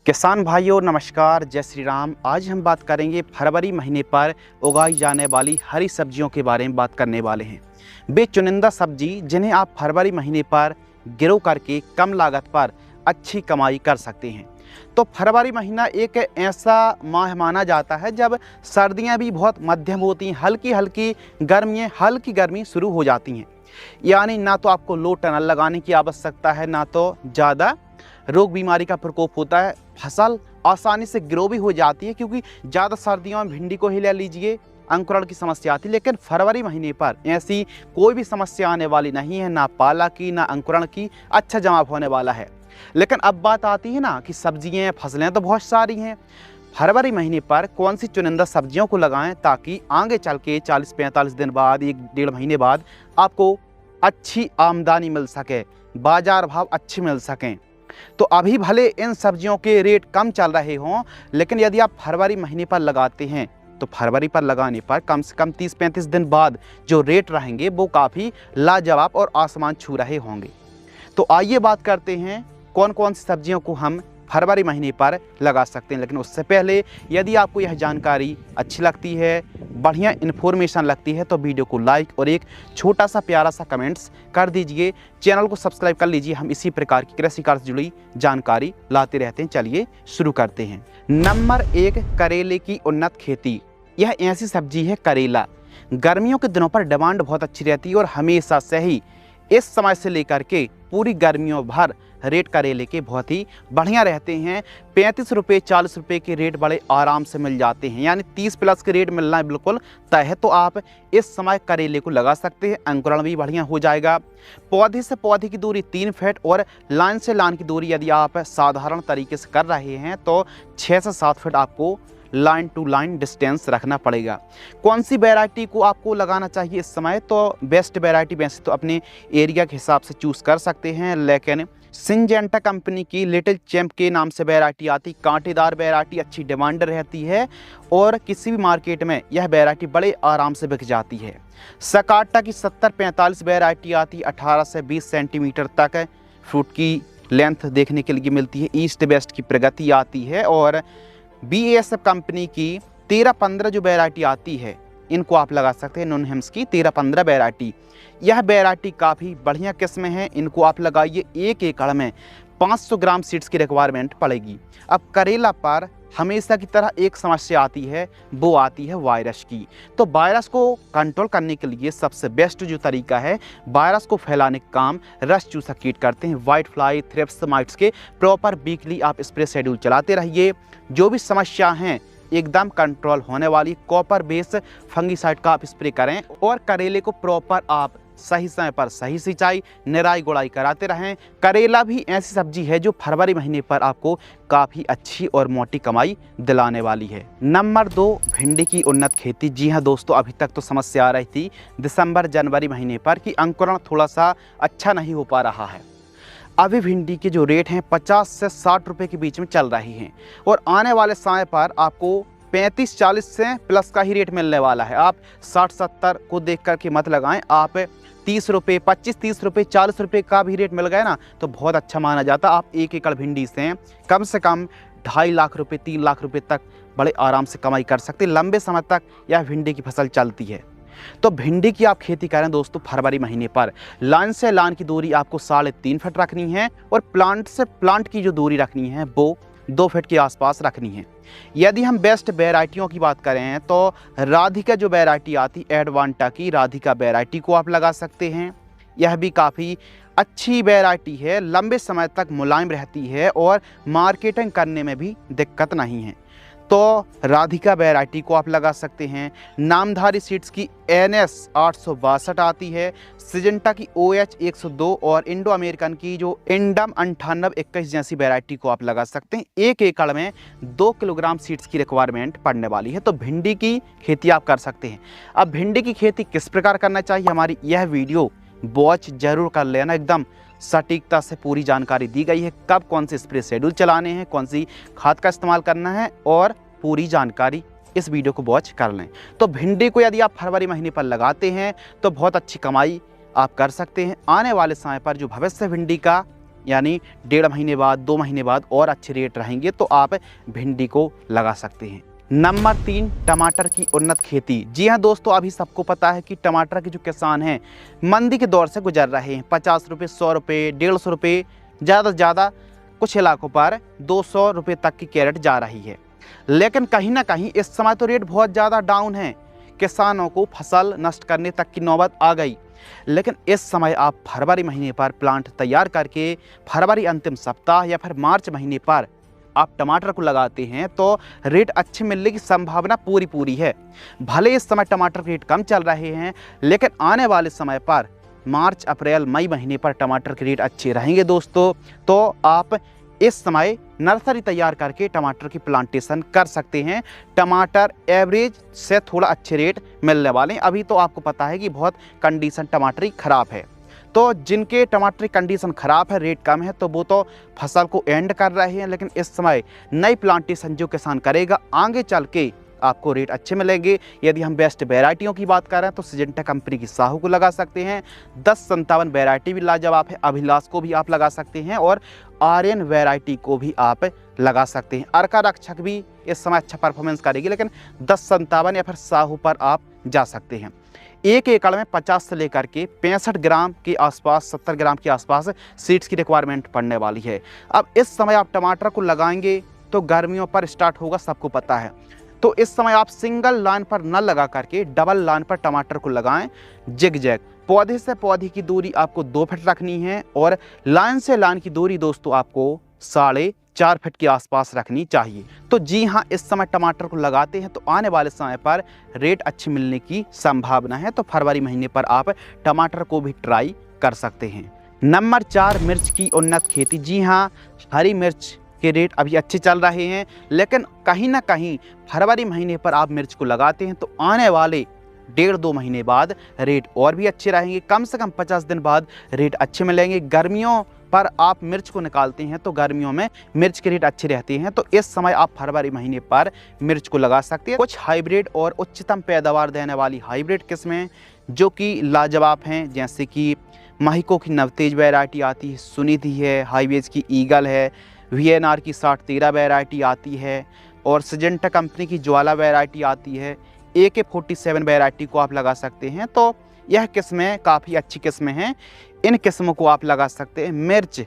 किसान भाइयों नमस्कार, जय श्री राम। आज हम बात करेंगे फरवरी महीने पर उगाई जाने वाली हरी सब्जियों के बारे में बात करने वाले हैं। वे चुनिंदा सब्जी जिन्हें आप फरवरी महीने पर गिरो करके कम लागत पर अच्छी कमाई कर सकते हैं। तो फरवरी महीना एक ऐसा माह माना जाता है जब सर्दियां भी बहुत मध्यम होती हैं, हल्की गर्मी शुरू हो जाती हैं। यानी ना तो आपको लो टनल लगाने की आवश्यकता है, ना तो ज़्यादा रोग बीमारी का प्रकोप होता है। फसल आसानी से ग्रो भी हो जाती है, क्योंकि ज़्यादा सर्दियों में भिंडी को ही ले लीजिए, अंकुरण की समस्या आती है। लेकिन फरवरी महीने पर ऐसी कोई भी समस्या आने वाली नहीं है, ना पाला की ना अंकुरण की, अच्छा जवाब होने वाला है। लेकिन अब बात आती है ना कि सब्जियाँ फसलें तो बहुत सारी हैं। फरवरी महीने पर कौन सी चुनिंदा सब्जियों को लगाएं ताकि आगे चल के 40-45 दिन बाद, 1-1.5 महीने बाद आपको अच्छी आमदनी मिल सके, बाजार भाव अच्छे मिल सकें। तो अभी भले इन सब्जियों के रेट कम चल रहे हों, लेकिन यदि आप फरवरी महीने पर लगाते हैं तो फरवरी पर लगाने पर कम से कम 30-35 दिन बाद जो रेट रहेंगे वो काफ़ी लाजवाब और आसमान छू रहे होंगे। तो आइए बात करते हैं कौन कौन सी सब्जियों को हम फरवरी महीने पर लगा सकते हैं। लेकिन उससे पहले यदि आपको यह जानकारी अच्छी लगती है, बढ़िया इन्फॉर्मेशन लगती है, तो वीडियो को लाइक और एक छोटा सा प्यारा सा कमेंट्स कर दीजिए। चैनल को सब्सक्राइब कर लीजिए, हम इसी प्रकार की कृषि कार्य से जुड़ी जानकारी लाते रहते हैं। चलिए शुरू करते हैं। नंबर 1, करेले की उन्नत खेती। यह ऐसी सब्जी है करेला, गर्मियों के दिनों पर डिमांड बहुत अच्छी रहती है और हमेशा से ही इस समय से लेकर के पूरी गर्मियों भर रेट करेले के बहुत ही बढ़िया रहते हैं। 35 रुपये 40 रुपये के रेट बड़े आराम से मिल जाते हैं, यानी 30 प्लस के रेट मिलना बिल्कुल तय है। तो आप इस समय करेले को लगा सकते हैं, अंकुरण भी बढ़िया हो जाएगा। पौधे से पौधे की दूरी 3 फीट और लाइन से लाइन की दूरी यदि आप साधारण तरीके से कर रहे हैं तो 6 से 7 फीट आपको लाइन टू लाइन डिस्टेंस रखना पड़ेगा। कौन सी वैरायटी को आपको लगाना चाहिए इस समय, तो बेस्ट वैरायटी वैसे तो अपने एरिया के हिसाब से चूज़ कर सकते हैं, लेकिन सिंजेंटा कंपनी की लिटिल चैंप के नाम से वैरायटी आती, कांटेदार वैरायटी, अच्छी डिमांड रहती है और किसी भी मार्केट में यह वैरायटी बड़े आराम से बिक जाती है। सकाटा की 7045 वैरायटी आती, 18 से 20 सेंटीमीटर तक फ्रूट की लेंथ देखने के लिए मिलती है। ईस्ट वेस्ट की प्रगति आती है और BASF कंपनी की 13-15 जो वैरायटी आती है, इनको आप लगा सकते हैं। नॉनहेम्स की 13-15 वैरायटी, यह वैरायटी काफ़ी बढ़िया किस्म है। इनको आप लगाइए, 1 एकड़ में 500 ग्राम सीड्स की रिक्वायरमेंट पड़ेगी। अब करेला पर हमेशा की तरह एक समस्या आती है, वो आती है वायरस की। तो वायरस को कंट्रोल करने के लिए सबसे बेस्ट जो तरीका है, वायरस को फैलाने का काम रस चूसा कीट करते हैं। वाइट फ्लाई, थ्रिप्स, माइट्स के प्रॉपर वीकली आप स्प्रे शेड्यूल चलाते रहिए। जो भी समस्या हैं एकदम कंट्रोल होने वाली। कॉपर बेस फंगीसाइड का आप स्प्रे करें और करेले को प्रॉपर आप सही समय पर सही सिंचाई, निराई गुड़ाई कराते रहें। करेला भी ऐसी सब्जी है जो फरवरी महीने पर आपको काफ़ी अच्छी और मोटी कमाई दिलाने वाली है। नंबर 2, भिंडी की उन्नत खेती। जी हाँ दोस्तों, अभी तक तो समस्या आ रही थी दिसंबर जनवरी महीने पर कि अंकुरण थोड़ा सा अच्छा नहीं हो पा रहा है। अभी भिंडी के जो रेट हैं 50 से 60 रुपये के बीच में चल रही हैं और आने वाले समय पर आपको 35-40 से प्लस का ही रेट मिलने वाला है। आप 60-70 को देख कर के मत लगाएं। आप 30 रुपये, 25-30 रुपये, 40 रुपये का भी रेट मिल गया ना तो बहुत अच्छा माना जाता। आप 1 एकड़ भिंडी से कम 2.5 लाख रुपये, 3 लाख रुपये तक बड़े आराम से कमाई कर सकते। लंबे समय तक यह भिंडी की फसल चलती है। तो भिंडी की आप खेती करें दोस्तों फरवरी महीने पर। लाइन से लाइन की दूरी आपको 3.5 फीट रखनी है और प्लांट से प्लांट की जो दूरी रखनी है वो 2 फीट के आसपास रखनी है। यदि हम बेस्ट वैरायटियों की बात करें तो राधिका जो वैरायटी आती, एडवांटा की राधिका वैरायटी को आप लगा सकते हैं। यह भी काफ़ी अच्छी वैरायटी है, लंबे समय तक मुलायम रहती है और मार्केटिंग करने में भी दिक्कत नहीं है। तो राधिका वैरायटी को आप लगा सकते हैं। नामधारी सीड्स की NS 862 आती है, सिजेंटा की OH 102 और इंडो अमेरिकन की जो इंडम 9821 जैसी वैरायटी को आप लगा सकते हैं। 1 एकड़ में 2 किलोग्राम सीड्स की रिक्वायरमेंट पड़ने वाली है। तो भिंडी की खेती आप कर सकते हैं। अब भिंडी की खेती किस प्रकार करना चाहिए, हमारी यह वीडियो वॉच जरूर कर लेना। एकदम सटीकता से पूरी जानकारी दी गई है, कब कौन से स्प्रे शेड्यूल चलाने हैं, कौन सी खाद का इस्तेमाल करना है, और पूरी जानकारी इस वीडियो को वॉच कर लें। तो भिंडी को यदि आप फरवरी महीने पर लगाते हैं तो बहुत अच्छी कमाई आप कर सकते हैं। आने वाले समय पर जो भविष्य भिंडी का यानी 1.5 महीने बाद 2 महीने बाद और अच्छे रेट रहेंगे तो आप भिंडी को लगा सकते हैं। नंबर 3, टमाटर की उन्नत खेती। जी हाँ दोस्तों, अभी सबको पता है कि टमाटर के जो किसान हैं मंदी के दौर से गुजर रहे हैं। 50 रुपये, 100 रुपये, 150 रुपये, ज़्यादा से ज़्यादा कुछ इलाकों पर 200 रुपये तक की कैरेट जा रही है। लेकिन कहीं ना कहीं इस समय तो रेट बहुत ज़्यादा डाउन है, किसानों को फसल नष्ट करने तक की नौबत आ गई। लेकिन इस समय आप फरवरी महीने पर प्लांट तैयार करके फरवरी अंतिम सप्ताह या फिर मार्च महीने पर आप टमाटर को लगाते हैं तो रेट अच्छे मिलने की संभावना पूरी है। भले इस समय टमाटर के रेट कम चल रहे हैं, लेकिन आने वाले समय पर मार्च, अप्रैल, मई महीने पर टमाटर के रेट अच्छे रहेंगे दोस्तों। तो आप इस समय नर्सरी तैयार करके टमाटर की प्लांटेशन कर सकते हैं। टमाटर एवरेज से थोड़ा अच्छे रेट मिलने वाले हैं। अभी तो आपको पता है कि बहुत कंडीशन टमाटर की ख़राब है, तो जिनके टमाटर की कंडीशन ख़राब है, रेट कम है, तो वो तो फसल को एंड कर रहे हैं। लेकिन इस समय नई प्लांटेशन जो किसान करेगा, आगे चल के आपको रेट अच्छे मिलेंगे। यदि हम बेस्ट वैरायटियों की बात कर रहे हैं तो सिजेंटा कंपनी की साहू को लगा सकते हैं। 1057 वैरायटी भी लाजवाब है। अभिलाष को भी आप लगा सकते हैं और आर्यन वैरायटी को भी आप लगा सकते हैं। अर्का रक्षक भी इस समय अच्छा परफॉर्मेंस करेगी, लेकिन 1057 या फिर साहू पर आप जा सकते हैं। 1 एकड़ में 50 से लेकर के 65 ग्राम के आसपास, 70 ग्राम के आसपास सीड्स की रिक्वायरमेंट पड़ने वाली है। अब इस समय आप टमाटर को लगाएंगे तो गर्मियों पर स्टार्ट होगा, सबको पता है। तो इस समय आप सिंगल लाइन पर न लगा करके डबल लाइन पर टमाटर को लगाएं। जिग-जैग पौधे से पौधे की दूरी आपको 2 फीट रखनी है और लाइन से लाइन की दूरी दोस्तों आपको 4.5 फीट के आसपास रखनी चाहिए। तो जी हाँ, इस समय टमाटर को लगाते हैं तो आने वाले समय पर रेट अच्छी मिलने की संभावना है। तो फरवरी महीने पर आप टमाटर को भी ट्राई कर सकते हैं। नंबर 4, मिर्च की उन्नत खेती। जी हाँ, हरी मिर्च के रेट अभी अच्छे चल रहे हैं, लेकिन कहीं ना कहीं फरवरी महीने पर आप मिर्च को लगाते हैं तो आने वाले 1.5-2 महीने बाद रेट और भी अच्छे रहेंगे। कम से कम 50 दिन बाद रेट अच्छे मिलेंगे। गर्मियों पर आप मिर्च को निकालते हैं तो गर्मियों में मिर्च के रेट अच्छे रहते हैं। तो इस समय आप फरवरी महीने पर मिर्च को लगा सकते हैं। कुछ हाइब्रिड और उच्चतम पैदावार देने वाली हाइब्रिड किस्में जो कि लाजवाब हैं, जैसे कि महिको की नवतेज वैरायटी आती है, सुनिधि है, हाईवेज की ईगल है, VNR की 6013 वैरायटी आती है और सिजेंटा कंपनी की ज्वाला वैरायटी आती है। AK47 वैरायटी को आप लगा सकते हैं। तो यह किस्में काफ़ी अच्छी किस्में हैं, इन किस्मों को आप लगा सकते हैं। मिर्च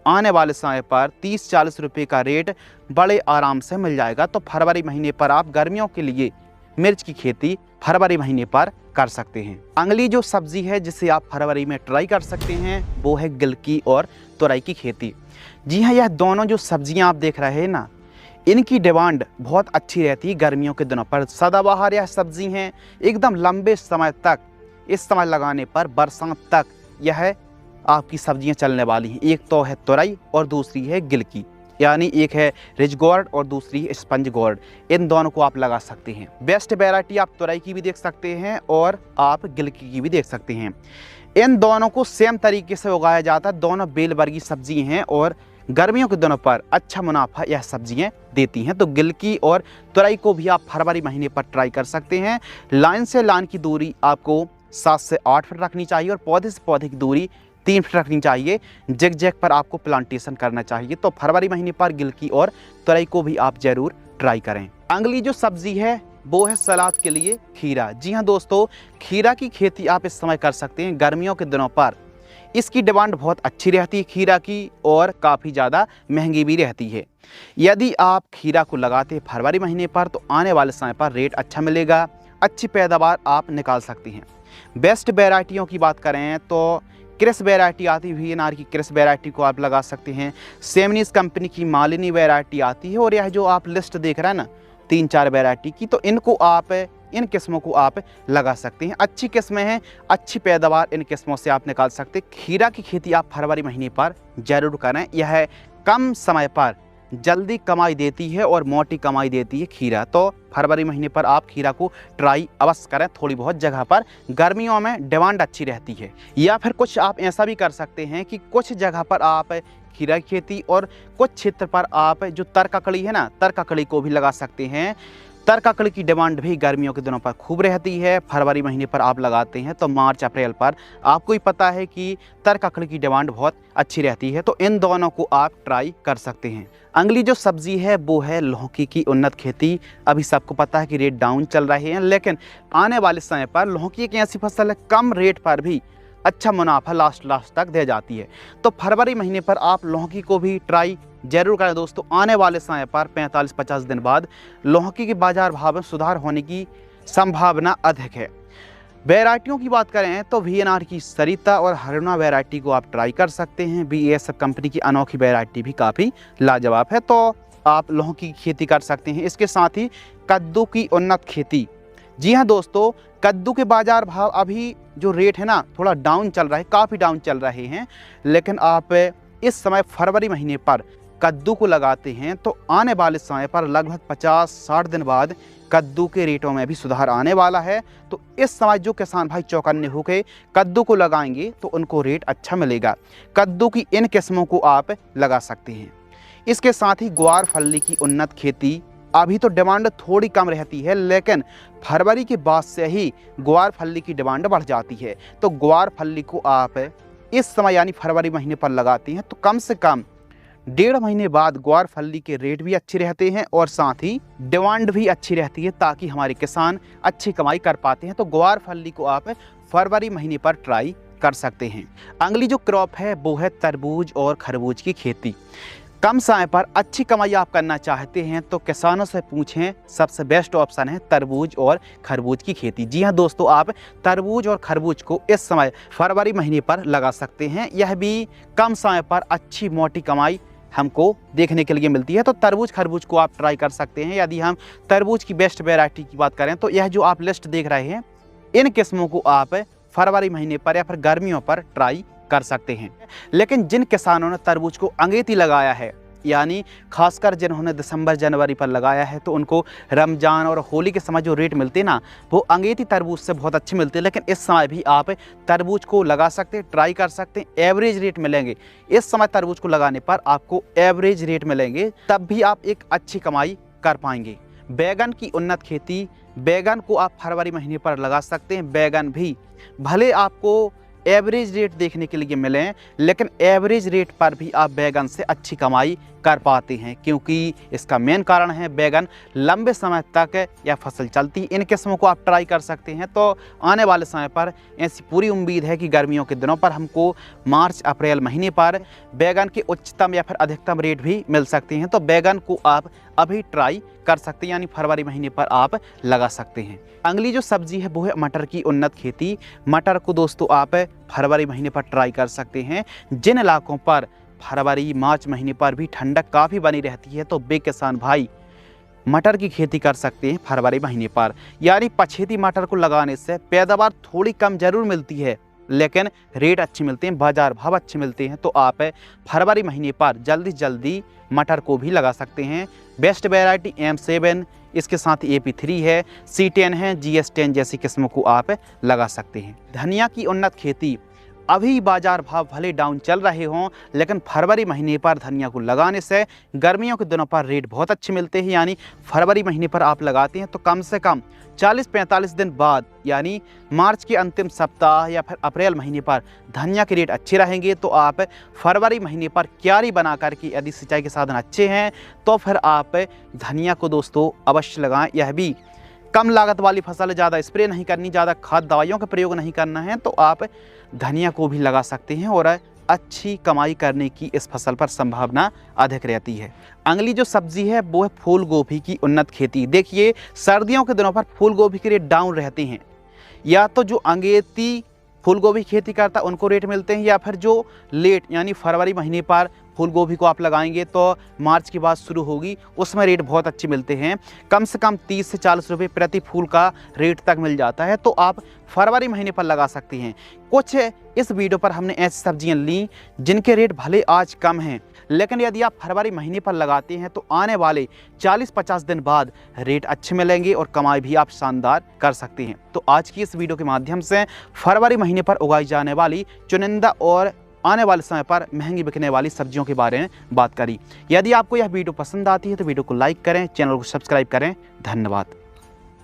आने वाले समय पर 30-40 रुपये का रेट बड़े आराम से मिल जाएगा। तो फरवरी महीने पर आप गर्मियों के लिए मिर्च की खेती फरवरी महीने पर कर सकते हैं। अगली जो सब्जी है जिसे आप फरवरी में ट्राई कर सकते हैं वो है गिलकी और तुरई की खेती। जी हाँ, यह दोनों जो सब्जियां आप देख रहे हैं ना, इनकी डिमांड बहुत अच्छी रहती है गर्मियों के दिनों पर। सदाबहार यह सब्जी हैं, एकदम लंबे समय तक, इस समय लगाने पर बरसात तक यह आपकी सब्जियां चलने वाली हैं। एक तो है तुरई और दूसरी है गिलकी, यानी एक है रिच गोर्ड और दूसरी है स्पंज गोर्ड। इन दोनों को आप लगा सकते हैं। बेस्ट वैरायटी आप तुरई की भी देख सकते हैं और आप गिलकी की भी देख सकते हैं। इन दोनों को सेम तरीके से उगाया जाता है। दोनों बेल वर्गीय सब्जी हैं और गर्मियों के दिनों पर अच्छा मुनाफा यह सब्जियां देती हैं। तो गिलकी और तुरई को भी आप फरवरी महीने पर ट्राई कर सकते हैं। लाइन से लाइन की दूरी आपको 7 से 8 फीट रखनी चाहिए और पौधे से पौधे की दूरी 3 फीट रखनी चाहिए। जैग पर आपको प्लांटेशन करना चाहिए। तो फरवरी महीने पर गिलकी और तुरई को भी आप जरूर ट्राई करें। अगली जो सब्जी है वो है सलाद के लिए खीरा। जी हाँ दोस्तों, खीरा की खेती आप इस समय कर सकते हैं। गर्मियों के दिनों पर इसकी डिमांड बहुत अच्छी रहती है खीरा की, और काफ़ी ज़्यादा महंगी भी रहती है। यदि आप खीरा को लगाते हैं फरवरी महीने पर तो आने वाले समय पर रेट अच्छा मिलेगा, अच्छी पैदावार आप निकाल सकते हैं। बेस्ट वैरायटियों की बात करें तो क्रिस वैरायटी आती है, VNR की क्रिस वैरायटी को आप लगा सकते हैं। सेमनीस कंपनी की मालिनी वैरायटी आती है और यह जो आप लिस्ट देख रहे हैं ना 3-4 वैरायटी की, तो इनको आप, इन किस्मों को आप लगा सकते हैं। अच्छी किस्में हैं, अच्छी पैदावार इन किस्मों से आप निकाल सकते हैं। खीरा की खेती आप फरवरी महीने पर जरूर करें। यह कम समय पर जल्दी कमाई देती है और मोटी कमाई देती है खीरा। तो फरवरी महीने पर आप खीरा को ट्राई अवश्य करें। थोड़ी बहुत जगह पर गर्मियों में डिमांड अच्छी रहती है। या फिर कुछ आप ऐसा भी कर सकते हैं कि कुछ जगह पर आप खीरा की खेती और कुछ क्षेत्र पर आप जो तरककड़ी है ना, तरककड़ी को भी लगा सकते हैं। तरककड़ी की डिमांड भी गर्मियों के दिनों पर खूब रहती है। फरवरी महीने पर आप लगाते हैं तो मार्च अप्रैल पर आपको ही पता है कि तरककड़ी की डिमांड बहुत अच्छी रहती है, तो इन दोनों को आप ट्राई कर सकते हैं। अगली जो सब्जी है वो है लौकी की उन्नत खेती। अभी सबको पता है कि रेट डाउन चल रहे हैं, लेकिन आने वाले समय पर लौकी एक ऐसी फसल है कम रेट पर भी अच्छा मुनाफा लास्ट तक दे जाती है। तो फरवरी महीने पर आप लौकी को भी ट्राई जरूर करें दोस्तों। आने वाले समय पर 45-50 दिन बाद लौकी के बाजार भाव में सुधार होने की संभावना अधिक है। वैरायटियों की बात करें तो VNR की सरिता और हरियाणा वैरायटी को आप ट्राई कर सकते हैं। BASF कंपनी की अनोखी वैरायटी भी काफ़ी लाजवाब है, तो आप लौकी की खेती कर सकते हैं। इसके साथ ही कद्दू की उन्नत खेती। जी हाँ दोस्तों, कद्दू के बाजार भाव अभी जो रेट है ना थोड़ा डाउन चल रहा है, काफ़ी डाउन चल रहे हैं, लेकिन आप इस समय फरवरी महीने पर कद्दू को लगाते हैं तो आने वाले समय पर लगभग 50-60 दिन बाद कद्दू के रेटों में भी सुधार आने वाला है। तो इस समय जो किसान भाई चौकन्ने होकर कद्दू को लगाएंगे तो उनको रेट अच्छा मिलेगा। कद्दू की इन किस्मों को आप लगा सकते हैं। इसके साथ ही ग्वार फल्ली की उन्नत खेती। अभी तो डिमांड थोड़ी कम रहती है, लेकिन फरवरी के बाद से ही ग्वार फल्ली की डिमांड बढ़ जाती है। तो ग्वार फल्ली को आप इस समय यानी फरवरी महीने पर लगाते हैं तो कम से कम 1.5 महीने बाद ग्वार फल्ली के रेट भी अच्छे रहते हैं और साथ ही डिमांड भी अच्छी रहती है, ताकि हमारे किसान अच्छी कमाई कर पाते हैं। तो ग्वार फल्ली को आप फरवरी महीने पर ट्राई कर सकते हैं। अगली जो क्रॉप है वो है तरबूज और खरबूज की खेती। कम समय पर अच्छी कमाई आप करना चाहते हैं तो किसानों से पूछें, सबसे बेस्ट ऑप्शन है तरबूज और खरबूज की खेती। जी हाँ दोस्तों, आप तरबूज और खरबूज को इस समय फरवरी महीने पर लगा सकते हैं। यह भी कम समय पर अच्छी मोटी कमाई हमको देखने के लिए मिलती है। तो तरबूज खरबूज को आप ट्राई कर सकते हैं। यदि हम तरबूज की बेस्ट वैरायटी की बात करें तो यह जो आप लिस्ट देख रहे हैं, इन किस्मों को आप फरवरी महीने पर या फिर गर्मियों पर ट्राई कर सकते हैं। लेकिन जिन किसानों ने तरबूज को अंगेती लगाया है, यानी खासकर जिन्होंने दिसंबर जनवरी पर लगाया है, तो उनको रमजान और होली के समय जो रेट मिलते हैं ना वो अंगेती तरबूज से बहुत अच्छे मिलते हैं। लेकिन इस समय भी आप तरबूज को लगा सकते हैं, ट्राई कर सकते हैं। एवरेज रेट मिलेंगे इस समय तरबूज को लगाने पर आपको एवरेज रेट मिलेंगे, तब भी आप एक अच्छी कमाई कर पाएंगे। बैगन की उन्नत खेती। बैगन को आप फरवरी महीने पर लगा सकते हैं। बैगन भी भले आपको एवरेज रेट देखने के लिए मिलें, लेकिन एवरेज रेट पर भी आप बैगन से अच्छी कमाई कर पाते हैं, क्योंकि इसका मेन कारण है बैगन लंबे समय तक यह फसल चलती। इन किस्मों को आप ट्राई कर सकते हैं। तो आने वाले समय पर ऐसी पूरी उम्मीद है कि गर्मियों के दिनों पर हमको मार्च अप्रैल महीने पर बैगन के उच्चतम या फिर अधिकतम रेट भी मिल सकते हैं। तो बैगन को आप अभी ट्राई कर सकते हैं, यानी फरवरी महीने पर आप लगा सकते हैं। अगली जो सब्जी है वो है मटर की उन्नत खेती। मटर को दोस्तों आप फरवरी महीने पर ट्राई कर सकते हैं। जिन इलाकों पर फरवरी मार्च महीने पर भी ठंडक काफ़ी बनी रहती है तो वे किसान भाई मटर की खेती कर सकते हैं फरवरी महीने पर। यानी पछेती मटर को लगाने से पैदावार थोड़ी कम जरूर मिलती है, लेकिन रेट अच्छे मिलते हैं, बाजार भाव अच्छे मिलते हैं। तो आप फरवरी महीने पर जल्दी जल्दी मटर को भी लगा सकते हैं। बेस्ट वैरायटी M7, इसके साथ AP3 है, C10 है, GS10 जैसी किस्मों को आप लगा सकते हैं। धनिया की उन्नत खेती। अभी बाजार भाव भले डाउन चल रहे हों, लेकिन फरवरी महीने पर धनिया को लगाने से गर्मियों के दिनों पर रेट बहुत अच्छे मिलते हैं। यानी फरवरी महीने पर आप लगाते हैं तो कम से कम 40-45 दिन बाद, यानी मार्च के अंतिम सप्ताह या फिर अप्रैल महीने पर धनिया के रेट अच्छे रहेंगे। तो आप फरवरी महीने पर क्यारी बना करके, यदि सिंचाई के साधन अच्छे हैं तो फिर आप धनिया को दोस्तों अवश्य लगाएं। यह भी कम लागत वाली फसल, ज़्यादा स्प्रे नहीं करनी, ज़्यादा खाद दवाइयों का प्रयोग नहीं करना है, तो आप धनिया को भी लगा सकते हैं और अच्छी कमाई करने की इस फसल पर संभावना अधिक रहती है। अगली जो सब्जी है वो है फूल गोभी की उन्नत खेती। देखिए, सर्दियों के दिनों पर फूल गोभी के रेट डाउन रहते हैं। या तो जो अंगेती फूल गोभी खेती करता उनको रेट मिलते हैं, या फिर जो लेट यानी फरवरी महीने पर फूल गोभी को आप लगाएंगे तो मार्च की बात शुरू होगी, उसमें रेट बहुत अच्छे मिलते हैं। कम से कम 30 से 40 रुपये प्रति फूल का रेट तक मिल जाता है। तो आप फरवरी महीने पर लगा सकते हैं। कुछ इस वीडियो पर हमने ऐसी सब्जियां ली जिनके रेट भले आज कम हैं, लेकिन यदि आप फरवरी महीने पर लगाते हैं तो आने वाले 40-50 दिन बाद रेट अच्छे मिलेंगे और कमाई भी आप शानदार कर सकते हैं। तो आज की इस वीडियो के माध्यम से फरवरी महीने पर उगाई जाने वाली चुनिंदा और आने वाले समय पर महंगी बिकने वाली सब्जियों के बारे में बात करी। यदि आपको यह वीडियो पसंद आती है तो वीडियो को लाइक करें, चैनल को सब्सक्राइब करें। धन्यवाद।